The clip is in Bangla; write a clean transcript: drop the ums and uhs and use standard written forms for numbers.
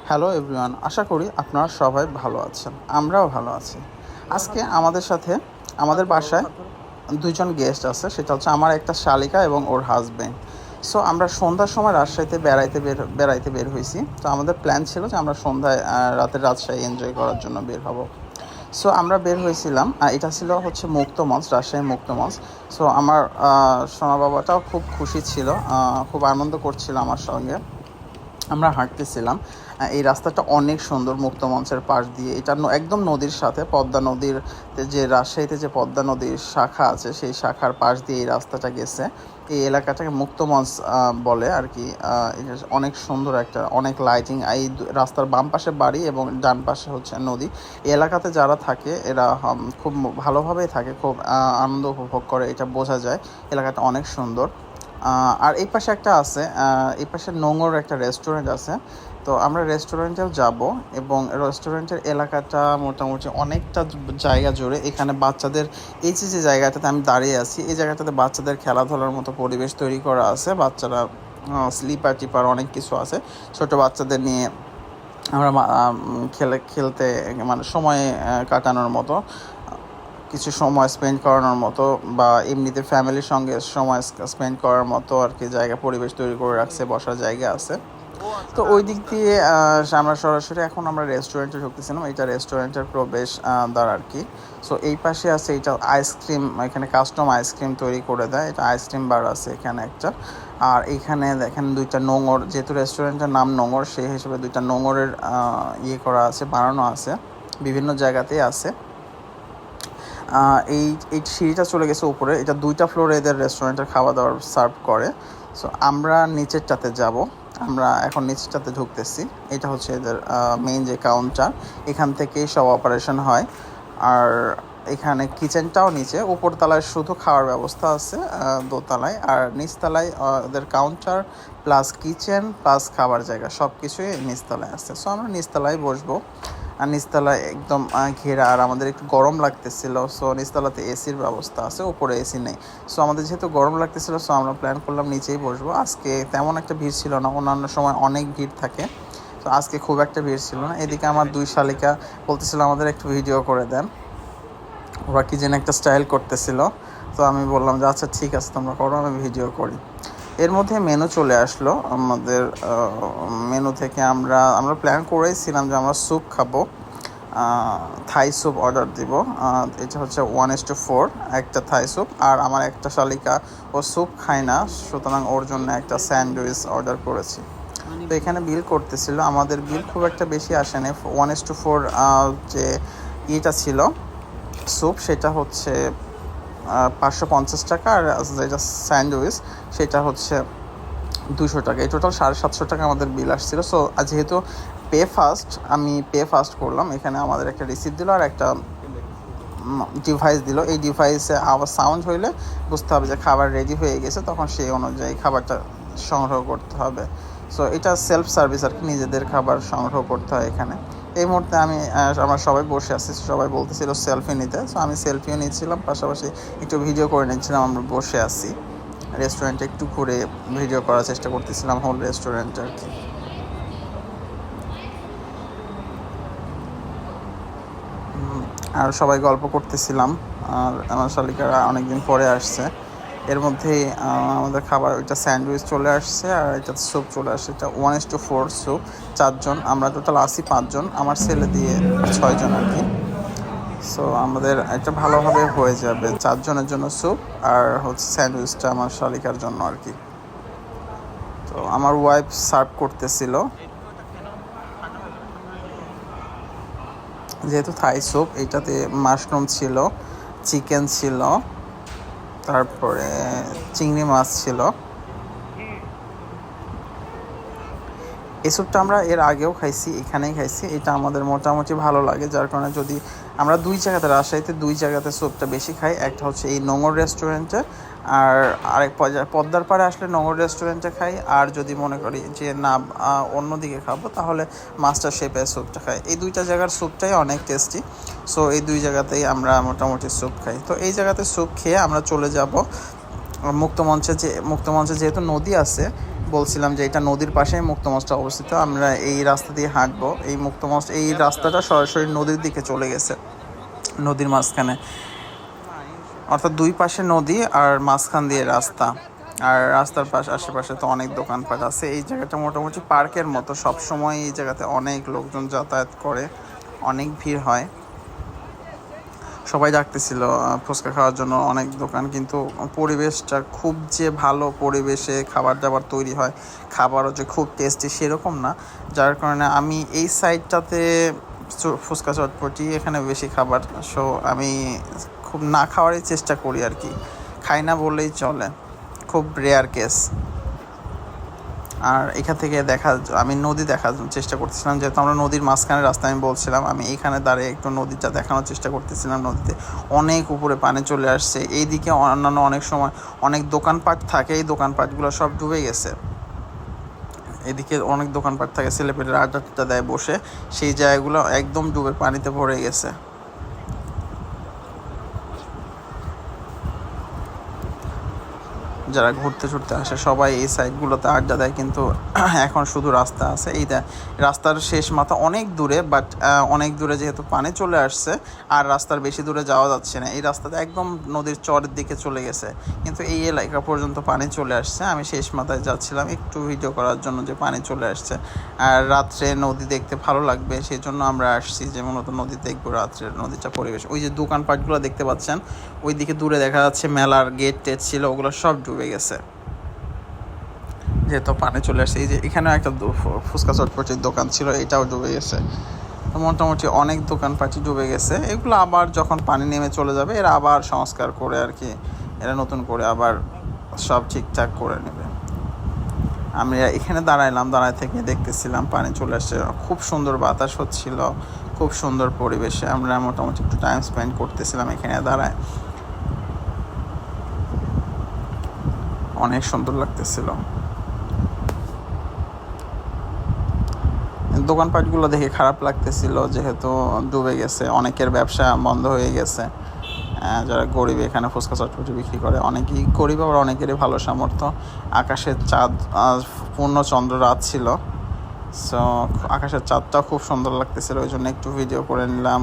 হ্যালো এভরিওয়ান, আশা করি আপনারা সবাই ভালো আছেন। আমরাও ভালো আছি। আজকে আমাদের সাথে আমাদের বাসায় দুইজন গেস্ট আছে, সেটা হচ্ছে আমার একটা শালিকা এবং ওর হাজবেন্ড। সো আমরা সন্ধ্যার সময় রাজশাহীতে বেড়াইতে বের হয়েছি। তো আমাদের প্ল্যান ছিল যে আমরা সন্ধ্যায় রাতের রাজশাহী এনজয় করার জন্য বের হব। সো আমরা বের হয়েছিলাম, এটা ছিল হচ্ছে মুক্তমঞ্চ, রাজশাহী মুক্তমঞ্চ। সো আমার সোনা বাবাটাও খুব খুশি ছিল, খুব আনন্দ করছিল আমার সঙ্গে। আমরা হাঁটতেছিলাম। এই রাস্তাটা অনেক সুন্দর, মুক্ত মঞ্চের পাশ দিয়ে। এটা একদম নদীর সাথে, পদ্মা নদীর যে রাজশাহীতে যে পদ্মা নদীর শাখা আছে সেই শাখার পাশ দিয়ে এই রাস্তাটা গেছে। এই এলাকাটাকে মুক্ত মঞ্চ বলে আর কি। এটা অনেক সুন্দর, একটা অনেক লাইটিং। এই রাস্তার বাম পাশে বাড়ি এবং ডান পাশে হচ্ছে নদী। এই এলাকাতে যারা থাকে এরা খুব ভালোভাবেই থাকে, খুব আনন্দ উপভোগ করে, এটা বোঝা যায়। এলাকাটা অনেক সুন্দর। আর এই পাশে একটা আছে, এই পাশে নোংর একটা রেস্টুরেন্ট আছে। তো আমরা রেস্টুরেন্টেও যাব, এবং রেস্টুরেন্টের এলাকাটা মোটামুটি অনেকটা জায়গা জুড়ে। এখানে বাচ্চাদের, এই যে জায়গাটাতে আমি দাঁড়িয়ে আছি, এই জায়গাটাতে বাচ্চাদের খেলাধুলার মতো পরিবেশ তৈরি করা আছে। বাচ্চারা স্লিপার টিপার অনেক কিছু আছে। ছোট বাচ্চাদের নিয়ে আমরা খেলতে, মানে সময় কাটানোর মতো, কিছু সময় স্পেন্ড করানোর মতো, বা এমনিতে ফ্যামিলির সঙ্গে সময় স্পেন্ড করার মতো আর কি জায়গা, পরিবেশ তৈরি করে রাখছে, বসার জায়গা আছে। তো ওই দিক দিয়ে আমরা সরাসরি এখন আমরা রেস্টুরেন্টে ঢুকতেছিলাম। এটা রেস্টুরেন্টের প্রবেশ দ্বার আর কি। সো এই পাশে আছে এটা আইসক্রিম, এখানে কাস্টম আইসক্রিম তৈরি করে দেয়। এটা আইসক্রিম বার আছে এখানে একটা। আর এইখানে দেখেন দুইটা নোঙর, যেহেতু রেস্টুরেন্টের নাম নোঙর, সেই হিসেবে দুইটা নোঙরের ইয়ে করা আছে, বানানো আছে, বিভিন্ন জায়গাতেই আছে। এই এই সিঁড়িটা চলে গেছে উপরে। এটা দুইটা ফ্লোরে এদের রেস্টুরেন্টের খাওয়া দাওয়ার সার্ভ করে। সো আমরা নিচেরটাতে যাব। আমরা এখন নিচেরটাতে ঢুকতেছি। এটা হচ্ছে এদের মেইন যে কাউন্টার, এখান থেকেই সব অপারেশন হয়। আর এখানে কিচেনটাও নিচে, উপরতলায় শুধু খাওয়ার ব্যবস্থা আছে, দোতলায়। আর নিচতলায় ওদের কাউন্টার প্লাস কিচেন প্লাস খাবার জায়গা সব কিছুই নিচতলায় আছে। সো আমরা নিচতলায় বসবো। আর নিচতলায় একদম ঘেরা। আর আমাদের একটু গরম লাগতেছিল, সো নিচতলাতে এসির ব্যবস্থা আছে, উপরে এসি নেই। সো আমাদের যেহেতু গরম লাগতেছিল, সো আমরা প্ল্যান করলাম নিচেই বসবো। আজকে তেমন একটা ভিড় ছিল না, অন্যান্য সময় অনেক ভিড় থাকে। তো আজকে খুব একটা ভিড় ছিল না। এদিকে আমার দুই শালিকা বলতেছিল আমাদের একটু ভিডিও করে দেন। ওরা কি যেন একটা স্টাইল করতেছিল। তো আমি বললাম যে আচ্ছা ঠিক আছে, তোমরা করো, আমি ভিডিও করি। এর মধ্যে মেনু চলে আসলো আমাদের। মেনু থেকে আমরা প্ল্যান করেছিলাম যে আমরা স্যুপ খাবো, থাই স্যুপ অর্ডার দিব। এটা হচ্ছে 1:4 একটা থাই স্যুপ। আর আমার একটা শালিকা ও স্যুপ খায় না, সুতরাং ওর জন্য একটা স্যান্ডউইচ অর্ডার করেছি। তো এখানে বিল করতেছিল, আমাদের বিল খুব একটা বেশি আসেনি। 1:4 যে ইয়েটা ছিল স্যুপ, সেটা হচ্ছে 550 টাকা। আর যেটা স্যান্ডউইচ সেটা হচ্ছে 200 টাকা। এই টোটাল 750 টাকা আমাদের বিল আসছিল। সো যেহেতু আমি পে ফাস্ট করলাম, এখানে আমাদের একটা রিসিপ্ট দিল আর একটা ডিভাইস দিল। এই ডিভাইসে আবার সাউন্ড হইলে বুঝতে হবে যে খাবার রেডি হয়ে গেছে, তখন সেই অনুযায়ী খাবারটা সংগ্রহ করতে হবে। সো এটা সেলফ সার্ভিস আর কি, নিজেদের খাবার সংগ্রহ করতে হয় এখানে। এই মুহূর্তে আমরা সবাই বসে আছি, সবাই বলতেছিল সেলফি নিতে। সো আমি সেলফিও নিচ্ছিলাম, পাশাপাশি একটু ভিডিও করে নিচ্ছিলাম। আমরা বসে আছি রেস্টুরেন্টে, একটু ঘুরে ভিডিও করার চেষ্টা করতেছিলাম হোল রেস্টুরেন্ট আর কি। আর সবাই গল্প করতেছিলাম। আর আমার শালিকারা অনেকদিন পরে আসছে। এর মধ্যেই আমাদের খাবার, ওইটা স্যান্ডউইচ চলে আসছে আর এটা স্যুপ চলে আসছে। এটা 1:4 স্যুপ, 4 জন। আমরা টোটাল 5 জন, আমার ছেলে দিয়ে 6 জন আর কি। সো আমাদের এটা ভালোভাবে হয়ে যাবে। 4 জনের জন্য স্যুপ আর হচ্ছে স্যান্ডউইচটা আমার শালিকার জন্য আর কি। তো আমার ওয়াইফ সার্ভ করতেছিল। যেহেতু থাই স্যুপ, এইটাতে মাশরুম ছিল, চিকেন ছিল, তারপরে চিংড়ি মাছ ছিল। এই স্যুপটা আমরা এর আগেও খাইছি, এখানেই খাইছি। এটা আমাদের মোটামুটি ভালো লাগে, যার কারণে যদি আমরা রাজশাহীতে 2 জায়গাতে স্যুপটা বেশি খাই। একটা হচ্ছে এই নোঙর রেস্টুরেন্টে, আর আরেক পদ্মার পাড়ে আসলে নোঙর রেস্টুরেন্টে খাই। আর যদি মনে করি যে না অন্যদিকে খাবো, তাহলে মাস্টার শেফের স্যুপটা খাই। এই 2টা জায়গার স্যুপটাই অনেক টেস্টি। সো এই 2 জায়গাতেই আমরা মোটামুটি স্যুপ খাই। তো এই জায়গাতে স্যুপ খেয়ে আমরা চলে যাব মুক্তমঞ্চে যেহেতু নদী আছে, বলছিলাম যে এটা নদীর পাশেই মুক্ত মঞ্চটা অবস্থিত। আমরা এই রাস্তা দিয়ে হাঁটবো। এই মুক্ত মঞ্চ, এই রাস্তাটা সরাসরি নদীর দিকে চলে গেছে, নদীর মাঝখানে, অর্থাৎ দুই পাশে নদী আর মাঝখান দিয়ে রাস্তা। আর রাস্তার আশেপাশে তো অনেক দোকানপাট আছে। এই জায়গাটা মোটামুটি পার্কের মতো, সব সময় এই জায়গাতে অনেক লোকজন যাতায়াত করে, অনেক ভিড় হয়। সবাই ডাকতেছিল ফুচকা খাওয়ার জন্য, অনেক দোকান, কিন্তু পরিবেশটা খুব যে ভালো পরিবেশে খাবার দাবার তৈরি হয়, খাবারও যে খুব টেস্টি সেরকম না। যার কারণে আমি এই সাইডটাতে ফুচকা চটপটি এখানে বেশি খাবার, সো আমি খুব না খাওয়ারই চেষ্টা করি আর কি, খাই না বললেই চলে, খুব রেয়ার কেস। আর এখান থেকে আমি নদী দেখার চেষ্টা করতেছিলাম, যেহেতু আমরা নদীর মাঝখানে রাস্তা, আমি বলছিলাম আমি এইখানে দাঁড়িয়ে একটু নদীটা দেখানোর চেষ্টা করতেছিলাম। নদীতে অনেক উপরে পানি চলে আসছে। এইদিকে অন্যান্য অনেক সময় অনেক দোকানপাট থাকে, এই দোকানপাটগুলো সব ডুবে গেছে। এদিকে অনেক দোকানপাট থাকে, ছেলেপেলেরা আড্ডা দেয় বসে, সেই জায়গাগুলো একদম ডুবে পানিতে ভরে গেছে। যারা ঘুরতে আসে সবাই এই সাইডগুলোতে আড্ডা দেয়, কিন্তু এখন শুধু রাস্তা আছে। এই রাস্তার শেষ মাথা অনেক দূরে, বাট অনেক দূরে যেহেতু পানি চলে আসছে আর রাস্তার বেশি দূরে যাওয়া যাচ্ছে না। এই রাস্তাটা একদম নদীর চরের দিকে চলে গেছে, কিন্তু এই এলাকা পর্যন্ত পানি চলে আসছে। আমি শেষ মাথায় যাচ্ছিলাম একটু ভিডিও করার জন্য, যে পানি চলে আসছে আর রাত্রে নদী দেখতে ভালো লাগবে, সেই জন্য আমরা আসছি যে মূলত নদী দেখবো, রাত্রের নদীটা পরিবেশ। ওই যে দোকানপাটগুলো দেখতে পাচ্ছেন, ওই দিকে দূরে দেখা যাচ্ছে মেলার গেট টেট ছিল, ওগুলো সব ডুবে গেছে যেহেতু পানি চলে আসছে। এই যে এখানেও একটা ফুচকা চটপটির দোকান ছিল, এটাও ডুবে গেছে। মোটামুটি অনেক দোকানপাটি ডুবে গেছে। এগুলো আবার যখন পানি নেমে চলে যাবে, এরা আবার সংস্কার করে আর কি, এরা নতুন করে আবার সব ঠিকঠাক করে নেবে। আমি এখানে দাঁড়ায় থেকে দেখতেছিলাম পানি চলে আসছে, খুব সুন্দর বাতাস হচ্ছিল, খুব সুন্দর পরিবেশে আমরা মোটামুটি একটু টাইম স্পেন্ড করতেছিলাম এখানে দাঁড়ায়, অনেক সুন্দর লাগতেছিল। দোকানপাটগুলো দেখে খারাপ লাগতেছিল, যেহেতু ডুবে গেছে, অনেকের ব্যবসা বন্ধ হয়ে গেছে। যারা গরিব এখানে ফুচকা চটপটি বিক্রি করে, অনেকেই গরিব, আবার অনেকেরই ভালো সামর্থ্য। আকাশের চাঁদ, পূর্ণচন্দ্র রাত ছিল, সো আকাশের চাঁদটাও খুব সুন্দর লাগতেছিল, ওই জন্য একটু ভিডিও করে নিলাম।